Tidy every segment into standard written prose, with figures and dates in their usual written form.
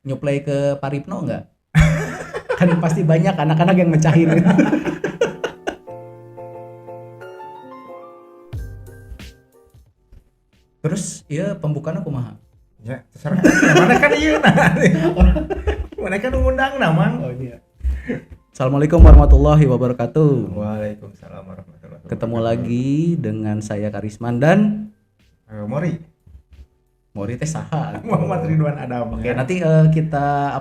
nyuplai ke Paripno enggak? Kan pasti banyak anak-anak yang mecahin. Terus ya pembukaan kumaha? Ya terserah. Mana kan ieu nah. Mana kan ngundang namang. Oh iya. Assalamualaikum warahmatullahi wabarakatuh. Waalaikumsalam warahmatullahi wabarakatuh. Ketemu lagi dengan saya Karisman dan Mori teh saha? Muhammad Ridwan Adam. Oke, nanti kita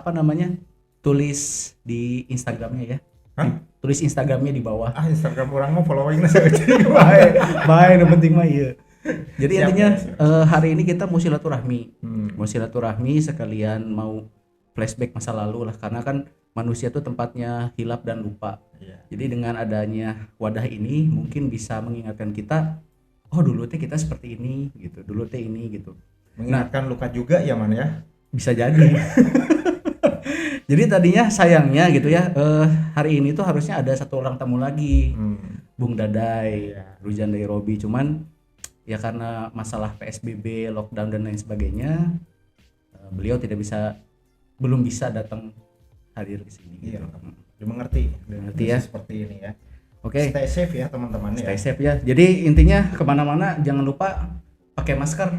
tulis di Instagramnya ya. Hah? Tulis Instagramnya di bawah. Instagram orang mau following na seueuh bae. Baik, yang penting mah iya. Jadi Siap, intinya siap. hari ini kita mau silaturahmi. Mau Hmm. silaturahmi sekalian mau flashback masa lalu lah, karena kan manusia tuh tempatnya hilap dan lupa. Iya. Jadi dengan adanya wadah ini mungkin bisa mengingatkan kita, oh dulu teh kita seperti ini gitu, dulu teh ini gitu. Mengingatkan luka juga ya man ya. Bisa jadi. Jadi tadinya sayangnya gitu ya, hari ini tuh harusnya ada satu orang tamu lagi, Bung Dadai, Iya. Rujan dari Robi, cuman ya karena masalah PSBB, lockdown dan lain sebagainya, beliau belum bisa datang hadir di sini. Iya. Gitu. Dimengerti. Dimengerti ya. Seperti ini ya. Oke, Stay safe ya teman-teman ya. stay safe ya. Jadi intinya kemana-mana jangan lupa pakai masker.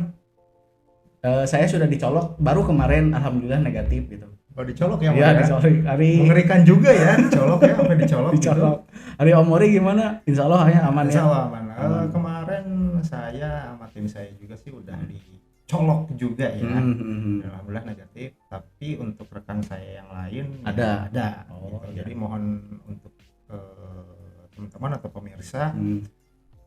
Saya sudah dicolok baru kemarin, alhamdulillah negatif gitu. Oh dicolok ya. Iya, Man, ya? dicolok hari. Mengerikan juga ya dicolok ya sampai dicolok. Dicolok. Hari Om Mori gimana? Insya Allah ya aman Insya ya. Allah aman. Aman. Kemarin saya sama tim saya juga sih udah dicolok juga ya. Alhamdulillah negatif. Tapi untuk rekan saya yang lain Ada. ya ada. Oh, Gitu. iya. Jadi mohon untuk teman-teman atau pemirsa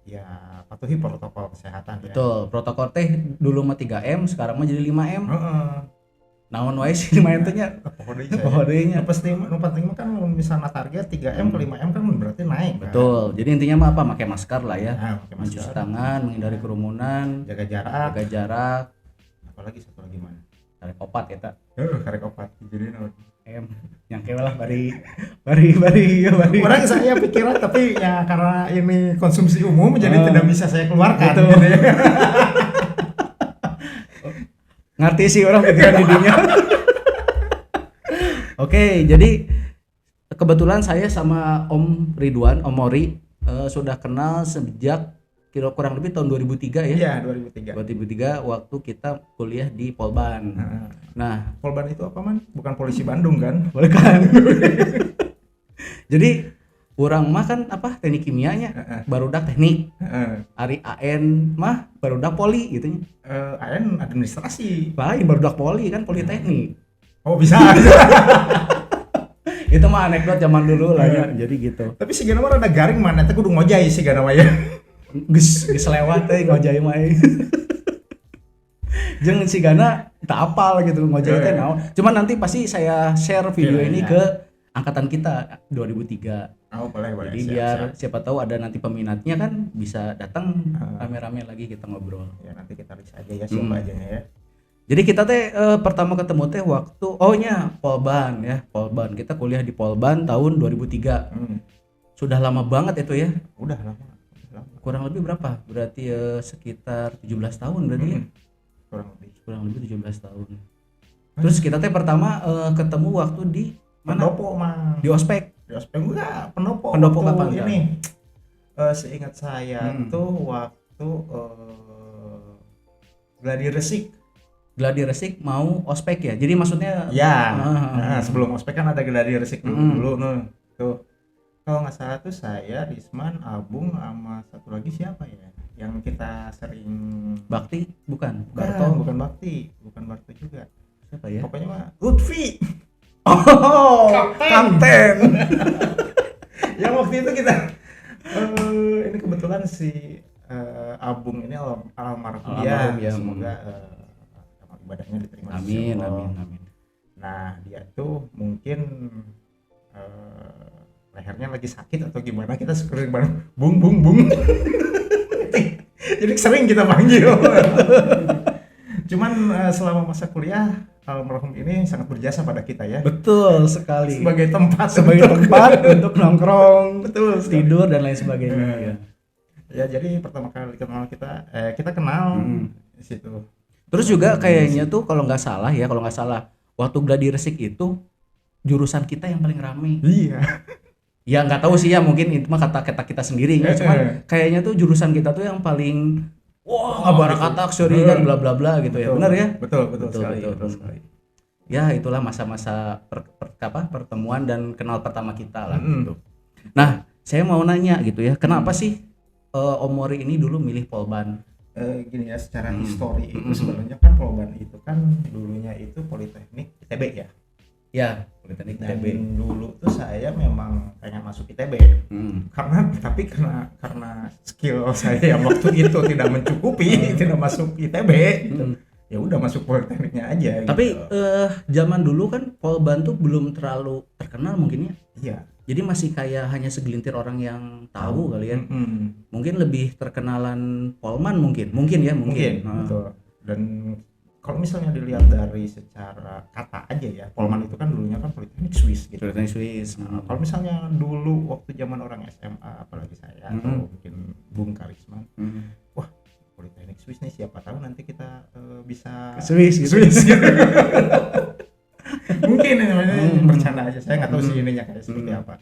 ya patuhi protokol kesehatan ya. Betul, protokol teh dulu mah 3M, sekarang mah jadi 5M. Heeh. Naon wae sih 5M teh nya? Poho deui nya. Nu penting mah kan misalnya target 3M ke 5M kan berarti naik. Kan? Betul. Jadi intinya mah apa? Pakai masker lah ya. Nah, pakai Mencuci masker, tangan, menghindari kerumunan, jaga jarak. jaga jarak, Apalagi satu lagi mana? tarik opat ya tak. Karek opat. Jadi naon? M yang lah bari ya bari. Orang saya pikiran tapi ya karena ini konsumsi umum jadi tidak bisa saya keluarkan. Betul. Gitu ya. Ngerti sih orang pikiran didinya. Oke, jadi kebetulan saya sama Om Ridwan, Om Mori sudah kenal sejak kurang lebih tahun 2003 ya. Iya, 2003. 2003 waktu kita kuliah di Polban. Nah, Polban itu apa man? Bukan polisi Bandung kan? boleh kan? Jadi orang mah kan apa teknik kimianya, barudak teknik. Ari AN mah barudak poli gitu nya. AN administrasi. Lain barudak poli kan politeknik. Oh bisa. Itu mah anekdot zaman dulu lah ya. Jadi gitu. Tapi si Gana mah rada garing mana? Teh kudu ngojay si Gana mah ya. Geus lewat teh ngojay mah. Jeung si Gana tak apal gitu ngojay teh naon. Cuman nanti pasti saya share video ini ke angkatan kita 2003. Oh boleh. Jadi biar siapa tahu ada nanti peminatnya kan bisa datang rame-rame lagi kita ngobrol. Ya nanti kita list aja ya siapa aja ya. Jadi kita teh pertama ketemu teh waktu Polban ya. Polban. Kita kuliah di Polban tahun 2003. Sudah lama banget itu ya. Udah lama. Kurang lebih berapa? Berarti sekitar 17 tahun berarti ya. Kurang lebih 17 tahun. Terus kita teh pertama ketemu waktu di mana? Pendopo mah. Di ospek. Di ospek enggak, pendopo. Pendopo waktu kapan, ini? Seingat saya tuh waktu Gladi Resik mau ospek ya. Jadi maksudnya ya. Sebelum ospek kan ada Gladi Resik dulu tuh. Kalau nggak salah tuh saya, Risman, Abung, sama satu lagi siapa ya? Yang kita sering Bakti bukan bukan Bakti juga. siapa ya? Pokoknya mah Lutfi. Oh, kapten. Yang waktu itu kita ini kebetulan si Abung ini almarhum ya. Semoga ibadahnya diterima. Amin. Nah, dia tuh mungkin lehernya lagi sakit atau gimana, kita sering bareng bung. Jadi sering kita panggil. Cuman selama masa kuliah almarhum ini sangat berjasa pada kita ya. Betul sekali. Sebagai tempat untuk nongkrong, betul, tidur dan lain sebagainya ya. Ya jadi pertama kali kenal kita kenal di situ. Terus juga kayaknya tuh kalau nggak salah waktu gladi resik itu jurusan kita yang paling rame. Iya. Ya nggak tahu sih ya, mungkin itu mah kata-kata kita sendiri ya, cuman kayaknya tuh jurusan kita tuh yang paling ngabarakata aksori kan bla bla bla gitu ya. Benar ya? Betul sekali. Ya itulah masa-masa pertemuan dan kenal pertama kita lah gitu. Nah, saya mau nanya gitu ya, kenapa sih Om Mori ini dulu milih Polban? Gini ya, secara histori itu sebenarnya kan Polban itu kan dulunya itu Politeknik ITB ya. Ya, Politeknik ITB. Dan dulu tuh saya memang pengen masuk ITB. Karena skill saya yang waktu itu tidak mencukupi, tidak masuk ITB gitu. Ya udah masuk Politekniknya aja. Tapi gitu. zaman dulu kan Polban tuh belum terlalu terkenal mungkin ya. Iya. Jadi masih kayak hanya segelintir orang yang tahu kali ya. Mungkin lebih terkenalan Polman mungkin ya. Betul. Dan kalau misalnya dilihat dari secara kata aja ya, Polman itu kan dulunya kan Politeknik Swiss gitu. Politeknik Swiss. Kalau misalnya dulu waktu zaman orang SMA, apalagi saya atau mungkin Bung Karisman, wah Politeknik Swiss nih, siapa tahu nanti kita bisa Swiss gitu. Mungkin ini namanya bercanda aja, saya nggak tahu sih ininya kayak seperti apa.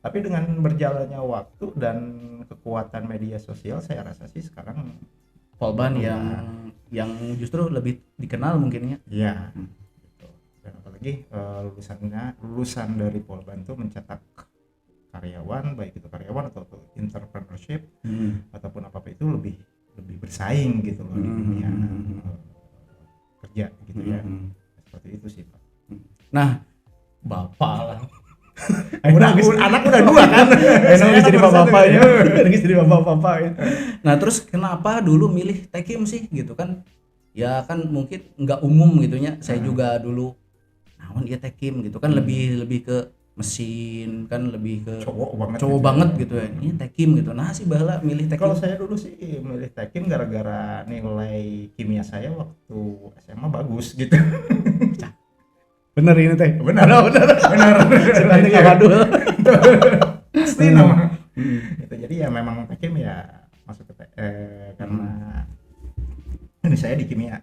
Tapi dengan berjalannya waktu dan kekuatan media sosial, saya rasa sih sekarang Polban yang justru lebih dikenal mungkinnya. Iya. Gitu. Dan apalagi lulusan dari Polban tuh mencetak karyawan, baik itu karyawan atau entrepreneurship ataupun apa itu lebih bersaing gitu loh di dunia kerja gitu ya. Seperti itu sih Pak. Nah, Bapak lah. Anak udah 2 kan. Saya jadi bapak-bapak ya. Lagi jadi bapak-bapak ya. Nah, terus kenapa dulu milih Tekim sih gitu kan? Ya kan mungkin nggak umum gitunya. Saya juga dulu naon dia Tekim gitu kan, lebih ke mesin kan, lebih ke cowok banget gitu ya. Ini Tekim gitu. Nah, si baheula milih Tekim. Kalau saya dulu sih milih Tekim gara-gara nilai kimia saya waktu SMA bagus gitu. Bener ini teh. Benar. Sebenarnya nggak badul. Pasti nama. Gitu. Jadi ya memang Tekim ya masuk ke karena ini saya di kimia.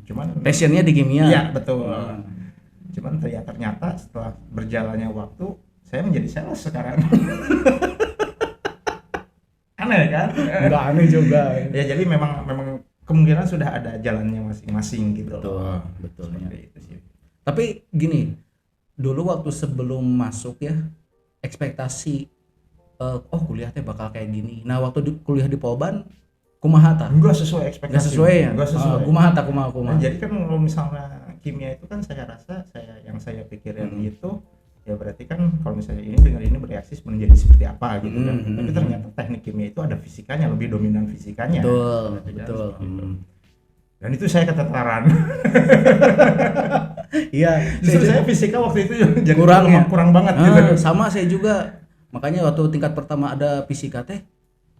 Cuman passionnya di kimia. Iya betul. Cuman ternyata setelah berjalannya waktu saya menjadi sales sekarang. Aneh kan? Enggak aneh juga. Ya jadi memang kemungkinan sudah ada jalannya masing-masing gitu. Betulnya. Itu sih. Tapi gini, dulu waktu sebelum masuk ya, ekspektasi kuliah teh bakal kayak gini. Nah, waktu kuliah di Polban kumaha tah? Enggak sesuai ekspektasi. Enggak sesuai ya? Enggak sesuai. Kumaha. Nah, jadi kan kalau misalnya kimia itu kan saya rasa yang saya pikirin itu ya berarti kan kalau misalnya ini dengan ini bereaksi menjadi seperti apa gitu kan. Tapi ternyata teknik kimia itu ada fisikanya, lebih dominan fisikanya. Betul. Dan itu saya ketularan. Iya, justru saya fisika waktu itu jadi kurang banget gitu. Sama saya juga. Makanya waktu tingkat pertama ada fisika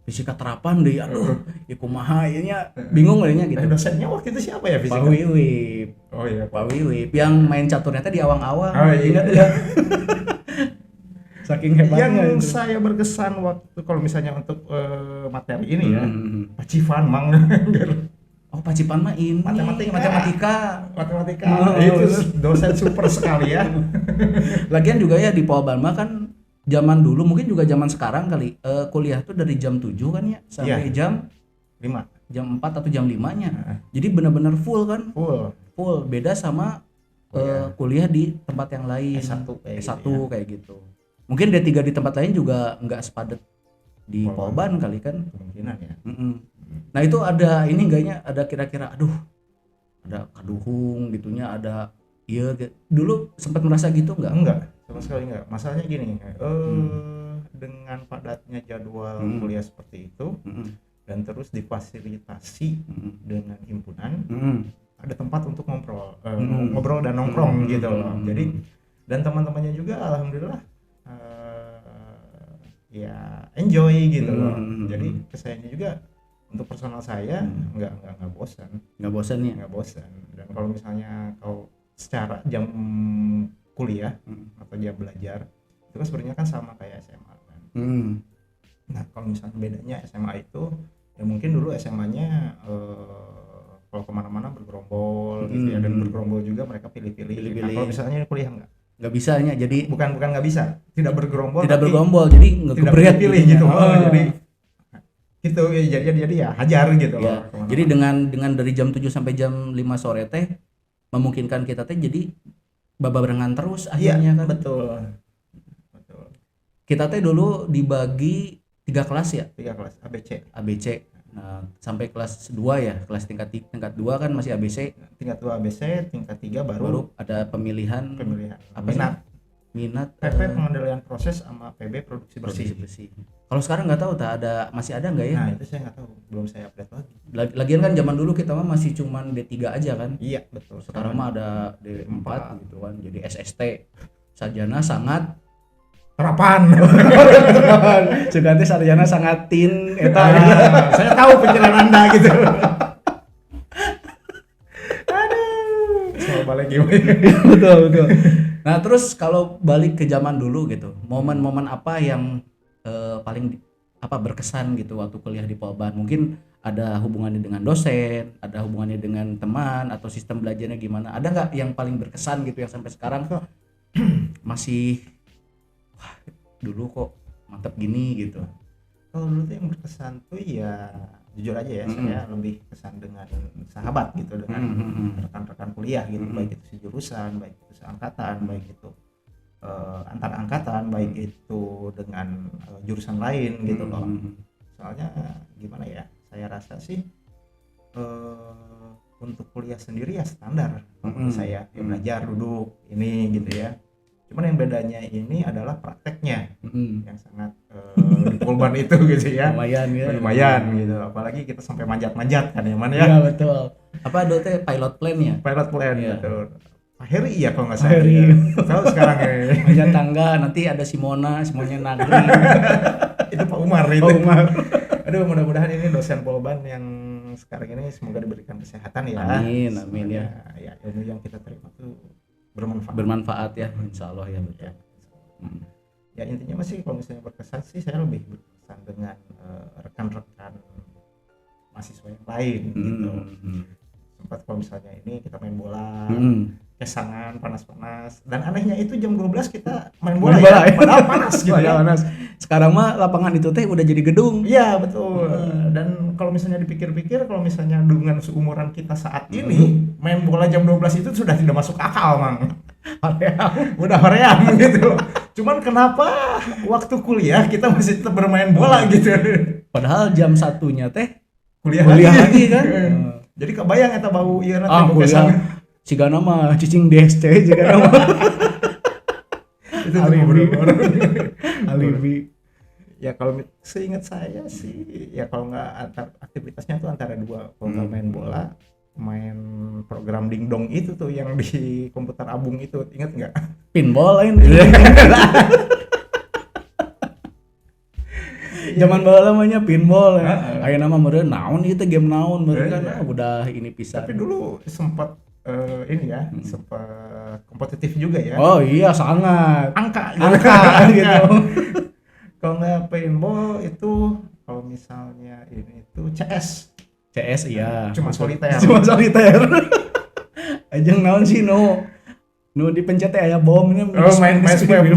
terapan deh. Aduh, ya kumaha ininya bingung kayaknya gitu. Dosennya waktu itu siapa ya fisika? Pak Wiwip. Oh iya, Pak Wiwip yang main caturnya teh di awang-awang. Oh iya. Ingat enggak? Saking hebatnya yang itu. Saya berkesan waktu kalau misalnya untuk materi ini ya, Pak Civan Mang. Oh, Pak Cipan mah ini matematika. Itu dosen super sekali ya. Lagian juga ya di Polban mah kan zaman dulu mungkin juga zaman sekarang kali kuliah tuh dari jam 7 kan ya sampai jam 5. Jam 4 atau jam 5-nya. Jadi benar-benar full kan? Full. Beda sama kuliah di tempat yang lain. S1 kayak gitu. Mungkin D3 di tempat lain juga enggak sepadat di Polban kali kan? Kemungkinan ya. Nah itu ada ini enggaknya, ada kira-kira ada kaduhung gitunya, ada iya dulu sempat merasa gitu enggak sama sekali enggak. Masalahnya gini, dengan padatnya jadwal kuliah seperti itu dan terus difasilitasi dengan himpunan, ada tempat untuk ngobrol dan nongkrong gitu loh. Jadi dan teman-temannya juga alhamdulillah ya enjoy gitu loh. Jadi kesannya juga untuk personal saya nggak bosan. Nggak bosan ya? Nggak bosan. Dan kalau misalnya secara jam kuliah atau jam belajar itu kan sebenarnya kan sama kayak SMA kan. Nah kalau misalnya bedanya SMA itu ya mungkin dulu SMA-nya kalau kemana-mana bergerombol gitu ya, dan bergerombol juga mereka pilih-pilih. Nah, kalau misalnya kuliah nggak bisanya jadi bukan nggak bisa, tidak bergerombol, tidak tapi bergerombol jadi tidak ngegebret pilih gitu. Jadi gitu. jadi ya hajar gitu Ya, loh. jadi dengan dari jam 7 sampai jam 5 sore teh memungkinkan kita teh jadi babarengan terus akhirnya kan. Betul. Kita teh dulu dibagi 3 kelas ya. 3 kelas ABC. Nah, sampai kelas 2 ya, kelas tingkat 2 kan masih ABC. Tingkat 2 ABC, tingkat 3 baru ada pemilihan apa minat PP pengendalian proses sama PB produksi bersih. Kalau sekarang nggak tahu masih ada nggak ya? Nah, itu saya nggak tahu, belum saya update lagi. Lagian kan zaman dulu kita mah masih cuman D3 aja kan. Iya, betul. Sekarang mah ada D4 gitu kan. Jadi SST sarjana sangat terapan. Sugante sarjana sangat tin eta. Saya tahu penjelasan Anda gitu. Aduh. Soal balik gimana? Betul. Nah, terus kalau balik ke zaman dulu gitu, momen-momen apa yang paling berkesan gitu waktu kuliah di Polban? Mungkin ada hubungannya dengan dosen, ada hubungannya dengan teman, atau sistem belajarnya gimana? Ada nggak yang paling berkesan gitu yang sampai sekarang kok masih wah, dulu kok mantap gini gitu? Kalau dulu tuh yang berkesan tuh ya jujur aja ya, saya lebih kesan dengan sahabat gitu, dengan rekan-rekan kuliah gitu, baik itu sejurusan, baik itu seangkatan, baik itu antar angkatan, baik itu dengan jurusan lain gitu loh. Soalnya gimana ya, saya rasa sih untuk kuliah sendiri ya standar menurut saya, ya belajar duduk ini gitu ya. Cuman yang bedanya ini adalah prakteknya yang sangat di Polban itu gitu ya. Lumayan gitu. Apalagi kita sampai manjat-manjat kan ya man ya. Iya betul. Apa ada teh pilot plan-nya? Pilot plan ya. Gitu. Pak Heri ya kalau nggak salah. Ya. Tahu sekarang ya. Manjat tangga, nanti ada Simonnya Nagri. Itu Pak Umar itu. Pak Umar. Aduh, mudah-mudahan ini dosen Polban yang sekarang ini semoga diberikan kesehatan ya. Amin ya. Ya ilmu yang kita terima tuh bermanfaat ya, insya Allah ya betul. Ya intinya masih kalau misalnya berkesan sih saya lebih berkesan dengan rekan-rekan mahasiswa yang lain gitu. Sempat kalau misalnya ini kita main bola, kesangan panas-panas, dan anehnya itu jam 12 kita main bola ya. Padahal panas gitu ya. Panas. Sekarang mah lapangan itu teh udah jadi gedung. Iya betul. Dan kalau misalnya dipikir-pikir, kalau misalnya dengan seumuran kita saat ini main bola jam 12 itu sudah tidak masuk akal, Mang. Udah hoream gitu. Cuman kenapa waktu kuliah kita masih tetap bermain bola gitu. Padahal jam 1-nya teh kuliah lagi kan. Jadi kebayang eta bau ieu teh kuliah. Cigana mah cicing DSC cigana mah. Itu alibi. Ya kalau seingat saya sih ya kalau nggak aktivitasnya tuh antara dua, kalau main bola, main program dingdong itu tuh yang di komputer abung itu, ingat nggak? Pinball lain. Zaman bala namanya pinball ya. Aya nama meureun naon ieu teh game naon meureun kan udah ini pisan. Tapi dulu sempat sempat kompetitif juga ya. Oh iya sangat. Angka gitu. Kalau nggak paintball itu, kalau misalnya ini tuh CS iya. Cuma soliter. Ajeng naon sih nu dipencet aya bomnya. Main sweeper.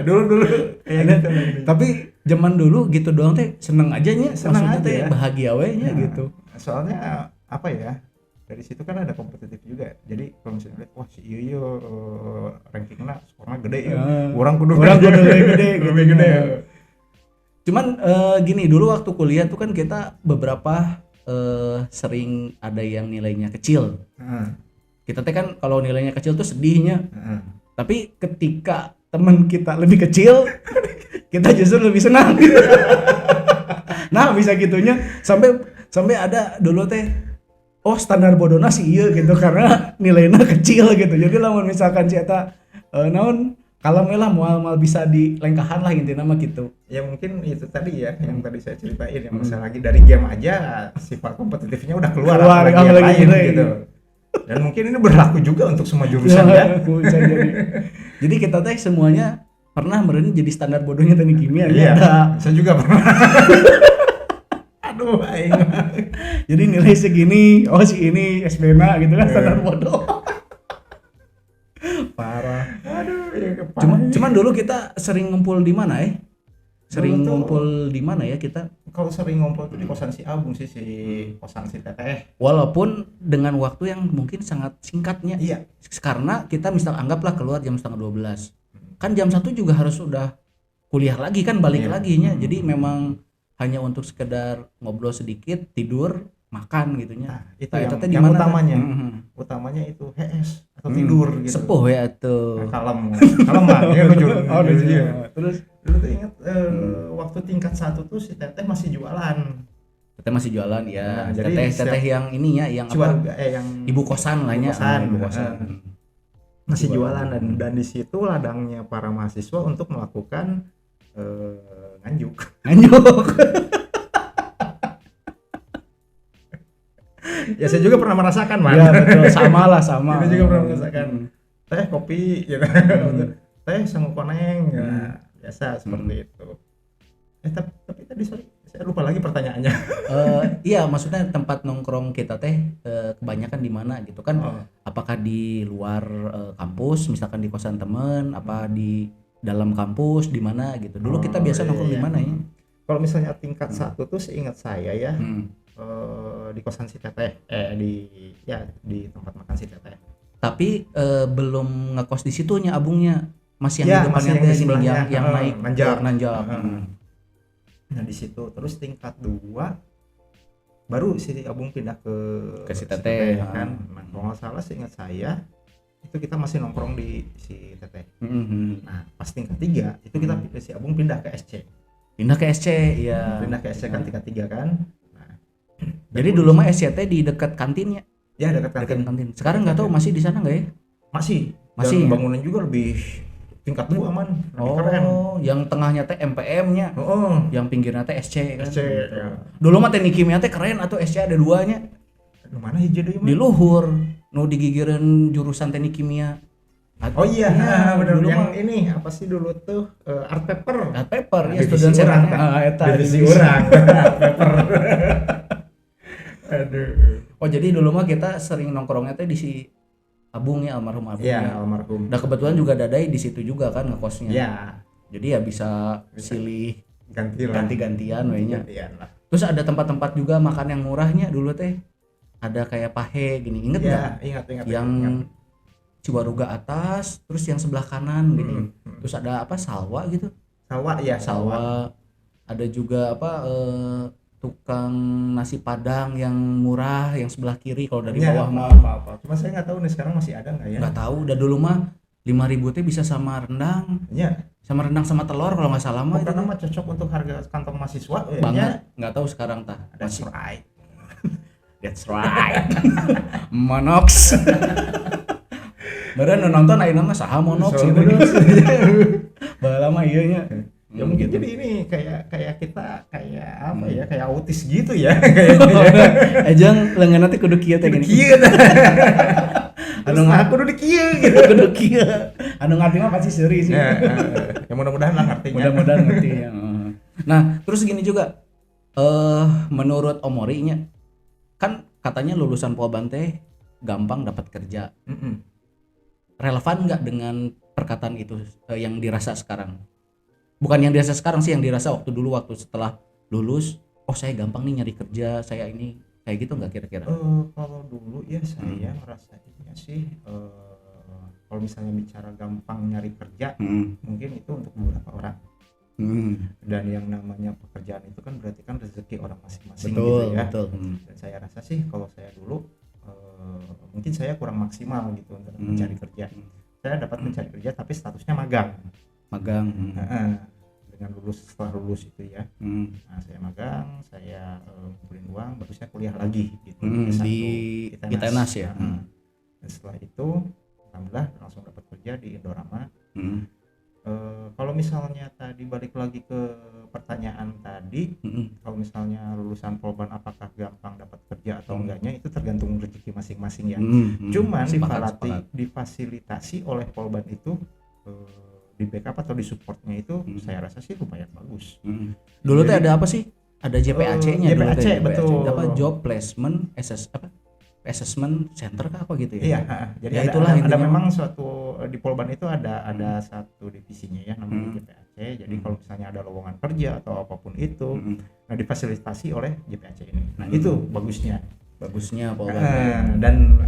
Dulu kayak gitu. Tapi zaman dulu gitu doang teh seneng aja nya, maksudnya teh bahagia we nya gitu. Soalnya apa ya? Dari situ kan ada kompetitif juga. Jadi kalau misalnya lihat wah si iyo rankingnya skornya gede ya. Orang kudu gede. Cuman gini, dulu waktu kuliah tuh kan kita beberapa sering ada yang nilainya kecil. Kita teh kan kalau nilainya kecil tuh sedihnya. Tapi ketika teman kita lebih kecil, kita justru lebih senang. Nah, bisa gitunya sampai ada dulu teh standar bodona sih iya gitu karena nilainya kecil gitu. Jadi lamun misalkan si eta naon kalem lah mau bisa dilengkahan lah intinya mah gitu. Ya mungkin itu tadi ya yang tadi saya ceritain, yang misalnya lagi dari game aja sifat kompetitifnya udah keluar apalagi lain gitu. Dan mungkin ini berlaku juga untuk semua jurusan ya. Jadi kita teh semuanya pernah meureun jadi standar bodohnya teknik kimia. Iya. Saya juga pernah. Aduh, aing. Jadi nilai segini, oh si ini SBNA gitu kan, standar bodoh. Parah. Aduh, ya Cuman dulu kita sering ngumpul di mana ya? Sering Dulu tuh- ngumpul di mana ya kita? kalau sering ngumpul tuh di kosan si Abung sih, kosan si Teteh. Walaupun dengan waktu yang mungkin sangat singkatnya. Iya. Karena kita misal anggaplah keluar jam setengah 12. Kan jam 1 juga harus udah kuliah lagi kan, balik Iya. lagi nya. Jadi memang hanya untuk sekedar ngobrol sedikit, tidur, makan gitunya. Nah, itu Nah, yang, eta teh di yang mana, utamanya. teh? Utamanya itu HS atau tidur gitu. Sepuh ya tuh. Nah, kalem lah ya jujur. Oh, Jujur, iya. iya. Terus Dulu tuh ingat waktu tingkat 1 tuh si Teteh masih jualan. teteh masih jualan ya. Nah, jadi Teteh yang ininya yang apa? Keluarga yang Ibu kosan lah nya. Ibu kosan. Ibu kosan. masih Jualan. jualan dan di situ ladangnya para mahasiswa untuk melakukan nganjuk. Nganjuk. Ya saya juga pernah merasakan, Man. Ya betul, sama lah sama. Kita juga pernah merasakan. Teh kopi gitu. Teh sama koneng ya, biasa seperti itu. Tapi tadi sorry, saya lupa lagi pertanyaannya. Iya, maksudnya tempat nongkrong kita teh kebanyakan di mana gitu kan? Oh. Apakah di luar kampus, misalkan di kosan temen, apa di dalam kampus, di mana gitu? Dulu kita biasa nongkrong di mana ya? Kalau misalnya tingkat 1 tuh seingat saya ya, di kosan si Teteh, di tempat makan si Teteh. Tapi belum ngekos di situnya abungnya, masih yang Ya, di depannya masih yang teh di gini, sebelahnya. yang naik Nanjak. Hmm. Nah di situ terus tingkat 2 baru si Abung pindah ke si Teteh, kan. Nah, kalau nggak salah seingat saya itu kita masih nongkrong di si Teteh. Nah pas tingkat 3 itu kita si Abung pindah ke SC. Pindah ke SC ya. Pindah ke SC kan tingkat 3 kan. Nah, Jadi dulu mah SCT di dekat kantinnya. ya dekat Dekat kantin. kantin. Sekarang nggak tahu masih di sana nggak ya? Masih. Masih, Dan ya? bangunan juga lebih tingkat 2 man. Lebih keren. Oh, yang tengahnya teh MPM-nya, Oh, yang pinggirnya teh SC kan. SC. Gitu. Ya. Dulu mah teknik kimia teh keren atau SC ada duanya. Aduh, mana hijau deh Di luhur, nu digigireun jurusan teknik kimia. Oh iya, benar. dulu Yang mah ini apa sih dulu tuh art paper. art paper ya, Divisi student orang, senang. kan? Eta Divisi orang. Art paper. Aduh. Oh, jadi dulu mah kita sering nongkrongnya teh di si Abung ya, almarhum Abung. Iya, Ya. almarhum. Nah, kebetulan juga Dadai di situ juga kan ngekosnya. Iya, Jadi ya bisa silih ganti-gantian we nya. Gantian lah. Terus ada tempat-tempat juga makan yang murahnya dulu teh. Ada kayak Pahe gini. Ingat Iya, enggak? ingat. Yang Ciwaruga atas, terus yang sebelah kanan gini. Terus ada apa? Salwa gitu. Salwa ya, Salwa. Ada juga apa tukang nasi Padang yang murah yang sebelah kiri kalau dari Iya, bawah mah. apa. Cuma saya nggak tahu nih sekarang masih ada nggak ya? Nggak tahu. Udah dulu mah 5.000 teh bisa sama rendang. Iya. Sama rendang sama telur kalau nggak salah mah. Karena itu mah cocok untuk harga kantong mahasiswa ya. banget. Nggak tahu sekarang tah. That's right. That's right. Monox. Beneran nu nonton ayeuna mah saha Monox So, gitu. Baheula mah ieu nya. Ya mungkin jadi ini kayak kita kayak apa ya, kayak autis gitu ya kayaknya. Ejang leungeunna teh kudu kieu teh gini. Kieu. Anu aku udah kieu gitu. kudu kieu. Anu ngarti mah pasti seuri sih. Ya mudah-mudahan lah artinya. Mudah-mudahan ngerti ya. Nah, terus gini juga. Menurut Omori nya kan katanya lulusan Polban teh gampang dapat kerja. Relevan nggak dengan perkataan itu yang dirasa sekarang? Bukan yang dirasa sekarang sih, yang dirasa waktu dulu waktu setelah lulus, oh saya gampang nih nyari kerja, saya ini kayak gitu nggak kira-kira? Kalau dulu ya saya ngerasainnya sih kalau misalnya bicara gampang nyari kerja, mungkin itu untuk beberapa orang. Dan yang namanya pekerjaan itu kan berarti kan rezeki orang masing-masing Betul, gitu ya. betul. Dan saya rasa sih kalau saya dulu mungkin saya kurang maksimal gitu untuk mencari kerja. Saya dapat mencari kerja tapi statusnya magang. Magang. Dengan setelah lulus itu ya. Nah, saya magang, saya ngumpulin uang, baru saya kuliah lagi gitu. Di ITENAS ya. Dan setelah itu alhamdulillah langsung dapat kerja di Indorama. Kalau misalnya tadi balik lagi ke pertanyaan tadi, kalau misalnya lulusan Polban apakah gampang dapat kerja atau enggaknya itu tergantung rezeki masing-masing ya. Cuman difasilitasi oleh Polban itu di backup atau di supportnya itu saya rasa sih lumayan bagus. Dulu teh ada apa sih? ada JPAC-nya dulu JPAC, teh, betul. apa job placement assessment center kah apa gitu ya. Iya, jadi Ya, ada, itulah ada intinya. memang suatu di Polban itu ada satu divisinya ya namanya JPAC. Jadi kalau misalnya ada lowongan kerja atau apapun itu, nah difasilitasi oleh JPAC ini. Nah, itu bagusnya. Polban. Dan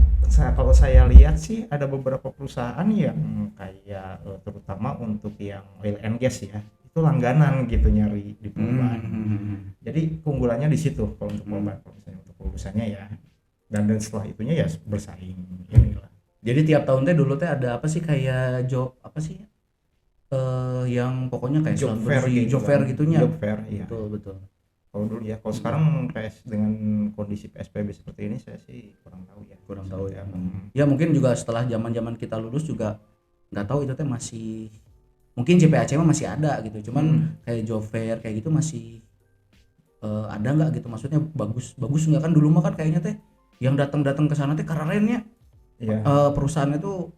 kalau saya lihat sih ada beberapa perusahaan yang kayak terutama untuk yang oil and gas ya, itu langganan gitu nyari di Polban. Jadi keunggulannya di situ kalau untuk Polban, kalau misalnya untuk lulusannya ya. Dan setelah itunya ya bersaing inilah. Jadi tiap tahun teh dulu teh ada apa sih kayak job apa sih? Yang pokoknya kayak Job selalu fair bersih, gitu job fair kan. gitunya. Job fair, iya. Betul. Kalau dulu ya, kalau sekarang dengan kondisi PSBB seperti ini saya sih kurang tahu ya. Ya mungkin juga setelah zaman-zaman kita lulus juga nggak tahu itu teh masih, mungkin JPAC mah masih ada gitu. Cuman kayak job fair kayak gitu masih ada nggak gitu, maksudnya bagus nggak kan dulu mah kan kayaknya teh yang datang ke sana teh kerennya. Iya. Perusahaannya tuh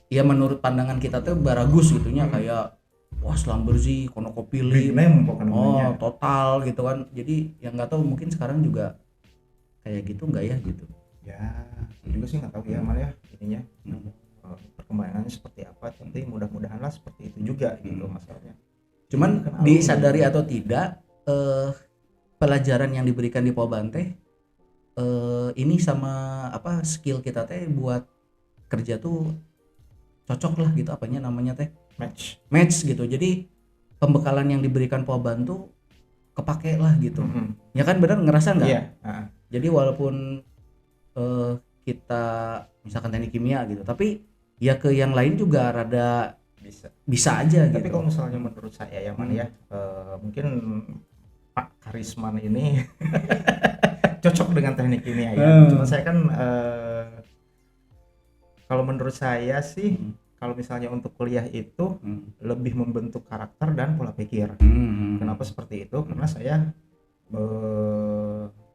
ya menurut pandangan kita tuh bagus gitunya, kayak wah Slambersih, Big ConocoPhillips, name pokoknya. Total gitu kan. Jadi yang nggak tahu mungkin sekarang juga kayak gitu nggak ya gitu. Ya, saya juga sih nggak tahu ya malah ya ininya perkembangannya seperti apa, tapi mudah-mudahan lah seperti itu juga gitu masalahnya. Cuman disadari atau tidak pelajaran yang diberikan di Polban teh ini sama apa skill kita teh buat kerja tuh cocok lah gitu, apanya namanya teh match gitu. Jadi pembekalan yang diberikan Polban tuh kepake lah gitu. Ya kan, benar ngerasa nggak? Iya. Jadi walaupun kita misalkan teknik kimia gitu, tapi ya ke yang lain juga rada bisa aja tapi gitu. kalau misalnya menurut saya ya Man ya, mungkin Pak Karisman ini cocok dengan teknik kimia ya. Cuma saya kan kalau menurut saya sih kalau misalnya untuk kuliah itu lebih membentuk karakter dan pola pikir. Kenapa seperti itu? Karena saya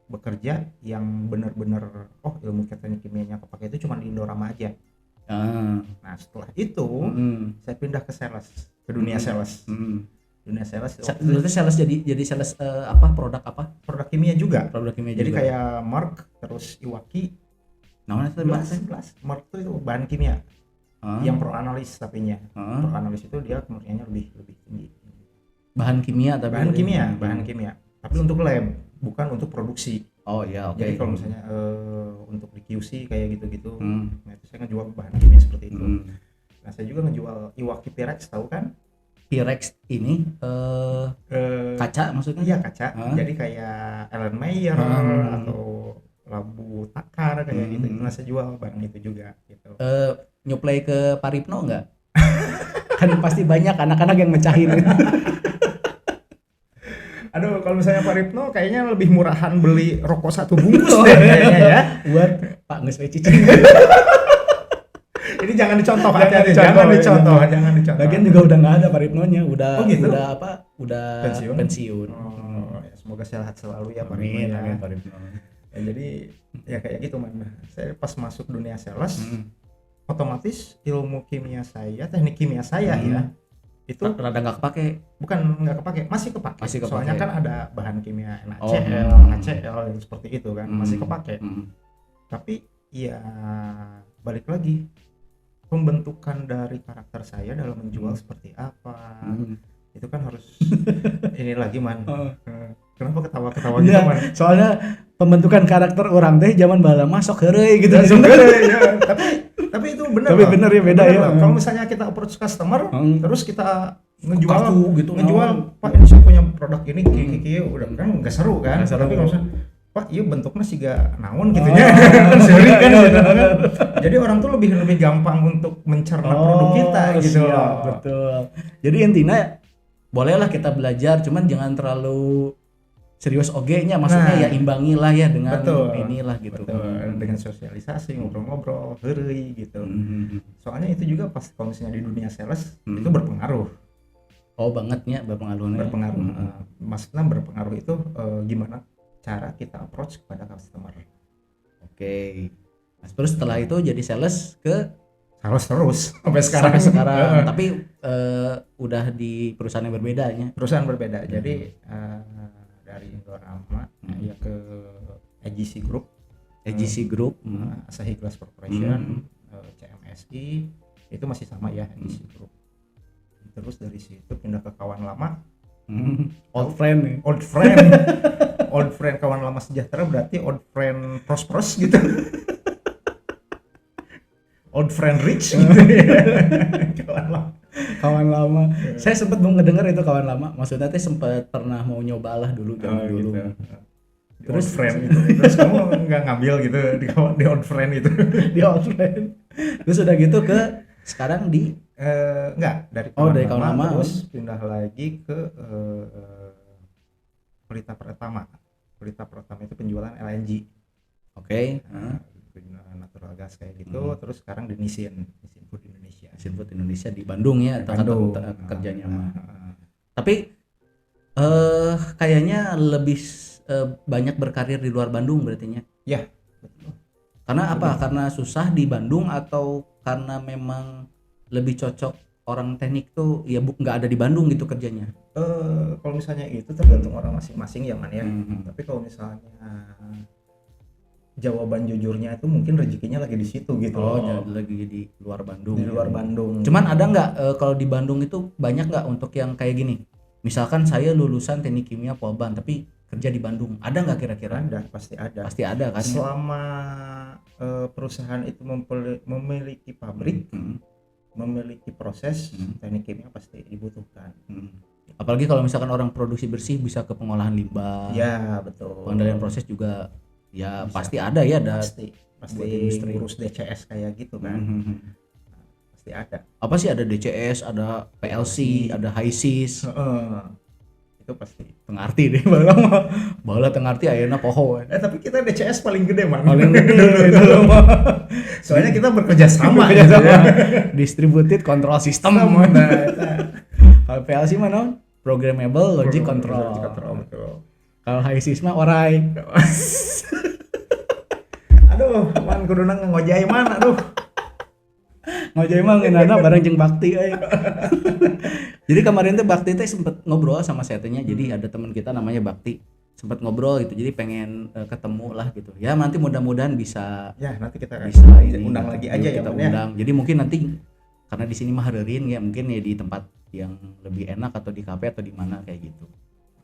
bekerja yang benar-benar ilmu teknik kimianya kepake itu cuma di Indorama aja. Nah setelah itu saya pindah ke sales, ke dunia sales. Dunia sales. Dulu tuh sales jadi sales apa, produk apa? Produk kimia juga. Jadi juga. Kayak Merck, terus Iwaki. Nah, itu Merck itu bahan kimia. Yang pro analis tapinya. Pro analis itu dia kemurniannya lebih tinggi. Bahan kimia tapi bahan kimia. Tapi untuk lab, bukan untuk produksi. Oh iya, oke. Jadi kalau misalnya untuk di QC kayak gitu-gitu, nah itu saya ngejual bahan kimia seperti itu. Nah, saya juga ngejual Iwaki Pyrex, tahu kan? Pyrex ini kaca maksudnya? Iya, kaca. Jadi kayak Erlenmeyer atau Labu Takar kayak gitu. Nah, saya jual barang itu juga gitu. Nyuplai ke Paripno enggak? Kan pasti banyak anak-anak yang mecahin. Aduh, kalau misalnya Paripno kayaknya lebih murahan beli rokok satu bungkus deh kayaknya ya. Buat Pak nges cicing. Ini jangan dicontoh, hati-hati. Jangan dicontoh. Lagian juga udah nggak ada Paripnonya, udah gitu? udah pensiun. Ya, semoga sehat selalu ya Amin, Paripno. Ya, jadi ya kayak gitu Man. Saya pas masuk dunia sales, otomatis ilmu kimia saya, teknik kimia saya ya, itu rada nggak kepake. Bukan nggak kepake, masih kepake. Soalnya kan ada bahan kimia NaCl, HCl seperti itu kan, masih kepake. Tapi ya balik lagi, pembentukan dari karakter saya dalam menjual seperti apa, itu kan harus ini lagi Man. Kenapa ketawa-ketawa gitu Man? Soalnya pembentukan karakter orang teh zaman bala masuk heureuy gitu. Ya. Tapi itu benar. Tapi benar ya, beda ya. Kalau misalnya kita approach customer, terus kita ngejual gitu, Pak ini saya punya produk ini kiki udah kan nggak seru kan. Tapi kalau misalnya Pak iya bentuknya sih gak naon gitunya. Kan sering kan gitu kan. Jadi orang tuh lebih gampang untuk mencerna produk kita gitu. Siap, betul. Jadi intinya bolehlah kita belajar, cuman jangan terlalu serius oge-nya, maksudnya ya imbangilah ya dengan inilah gitu. Dengan sosialisasi, ngobrol-ngobrol, heureuy gitu. Soalnya itu juga pas kalau misalnya di dunia sales itu berpengaruh. Oh bangetnya berpengaruhnya. Maksudnya berpengaruh itu gimana cara kita approach kepada customer. Oke. Nah, terus setelah itu jadi sales terus sampai sekarang. Tapi udah di perusahaan yang berbeda ya. Perusahaan berbeda. Jadi dari lama. Ya ke AGC Group. AGC Group, Asahi Glass Corporation, CMSI itu masih sama ya, AGC Group. Terus dari situ pindah ke kawan lama. Old friend nih. Old friend. Old friend kawan lama sejahtera berarti old friend prosperous gitu. Old friend rich gitu ya. Kawan lama. Saya sempat mau ngedenger itu kawan lama. Maksudnya teh sempat pernah mau nyobalah dulu zaman dulu. Gitu. Terus old friend gitu. Terus kamu nggak ngambil gitu di old friend itu. Di old friend. Terus udah gitu ke sekarang di enggak dari kawan lama terus pindah lagi ke Pelita Pratama. Pelita Pratama itu penjualan LNG. Oke. Natural gas kayak gitu. Terus sekarang di Nissin Food Indonesia. Nissin Food Indonesia di Bandung ya, Bandung kerjanya mah. Tapi kayaknya lebih banyak berkarir di luar Bandung berarti nya. Ya, betul. Karena apa? Karena susah di Bandung atau karena memang lebih cocok orang teknik tuh ya nggak ada di Bandung gitu kerjanya? Kalau misalnya itu tergantung orang masing-masing ya man ya. Tapi kalau misalnya jawaban jujurnya itu mungkin rezekinya lagi di situ gitu. Lagi di luar Bandung. Di luar Bandung. Cuman ada nggak kalau di Bandung itu banyak nggak untuk yang kayak gini? Misalkan saya lulusan teknik kimia Polban tapi kerja di Bandung, ada nggak kira-kira? Ada, pasti ada. Pasti ada kan? Selama perusahaan itu memiliki pabrik, memiliki proses, teknik kimia pasti dibutuhkan. Apalagi kalau misalkan orang produksi bersih bisa ke pengolahan limbah. Ya betul. Pengendalian proses juga ya bisa. Pasti ada ya, pasti ngurus DCS kayak gitu kan. Pasti ada. Apa sih, ada DCS, ada PLC, ada HISIS. Itu pasti tengarti deh bala tengarti ayeuna poho. Tapi kita DCS paling gede man. Paling gede dulu mah. Soalnya kita bekerja sama gitu ya. Distributed control system. Kalau PLC mana? Programmable Logic Control. Kalau HISIS mah orai. Aduh, man kuduna ngojai man, aduh. Ngojai mah ngeunana bareng jeung Bakti euy. Jadi kemarin tuh Bakti teh sempet ngobrol sama saya tanya. Jadi ada teman kita namanya Bakti, sempat ngobrol gitu. Jadi pengen ketemu lah gitu. Ya nanti mudah-mudahan bisa. Ya nanti kita bisa undang lagi aja ya. Kita undang. Jadi mungkin nanti karena di sini mah hareureun ya, mungkin ya di tempat yang lebih enak atau di kafe atau di mana kayak gitu.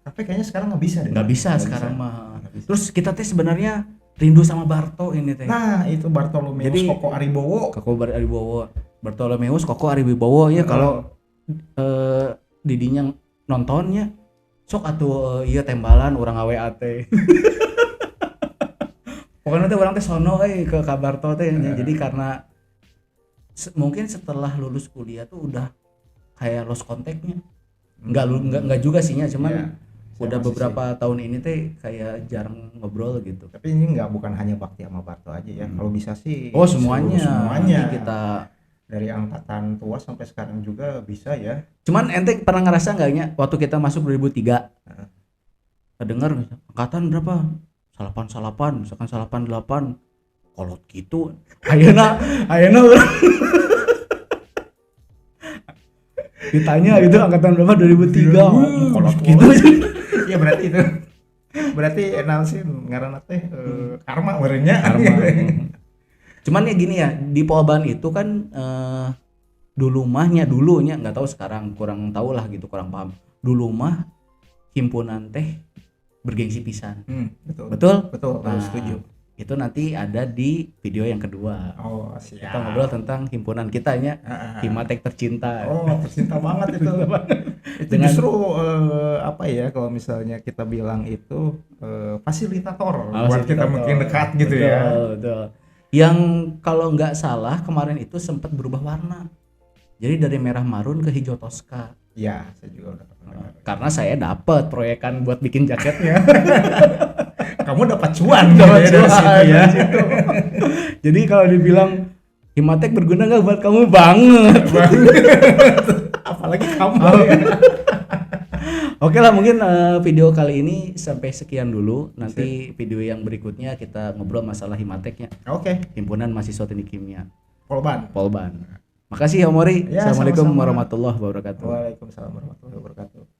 Kafe kayaknya sekarang nggak bisa deh. Nggak bisa sekarang mah. Terus kita teh sebenarnya rindu sama Barto ini teh. Nah itu Bartolomeus Koko Aribowo. Bartolomeus Koko Aribowo ya. Kalau didinya nontonnya sok atuh iya tembalan orang AWA teh. Pokoknya teh orang teh sono ke Barto teh. Jadi karena mungkin setelah lulus kuliah tuh udah kayak lost kontaknya. Enggak juga sih nya, cuman udah beberapa tahun ini teh kayak jarang ngobrol gitu. Tapi ini bukan hanya Bakti sama Barto aja ya. Kalau bisa sih semuanya. Nanti kita dari angkatan tua sampai sekarang juga bisa ya. Cuman ente pernah ngerasa enggaknya waktu kita masuk 2003 kedengar angkatan berapa? Salapan misalkan 88 kolot gitu. Ayeuna ditanya gitu angkatan berapa 2003 kolot gitu. Iya berarti enalsin ngaranna teh karma merenya. Cuman ya gini ya, di Polban itu kan dulunya nggak tahu sekarang, kurang tahu lah gitu, kurang paham. Dulu mah himpunan teh bergengsi pisan. Betul? Nah, setuju. Itu nanti ada di video yang kedua. Oh, siap. Kita ngobrol tentang himpunan kita nya, Himatek tercinta. Oh, tercinta banget itu. Itu justru apa ya, kalau misalnya kita bilang itu fasilitator buat kita mungkin dekat gitu. Betul. Yang kalau nggak salah kemarin itu sempat berubah warna. Jadi dari merah marun ke hijau toska. Ya, saya juga udah pernah. Karena saya dapat proyekan buat bikin jaketnya. Kamu dapat cuan dari situ ya. Jadi kalau dibilang Himatek berguna nggak buat kamu? Banget. Apalagi kamu. Oke lah, mungkin video kali ini sampai sekian dulu. Nanti video yang berikutnya kita ngobrol masalah Himateknya. Oke. Himpunan Mahasiswa Teknik Kimia Polban. Makasih ya Mori. Ya, Assalamualaikum sama-sama. warahmatullahi wabarakatuh. Waalaikumsalam warahmatullahi wabarakatuh.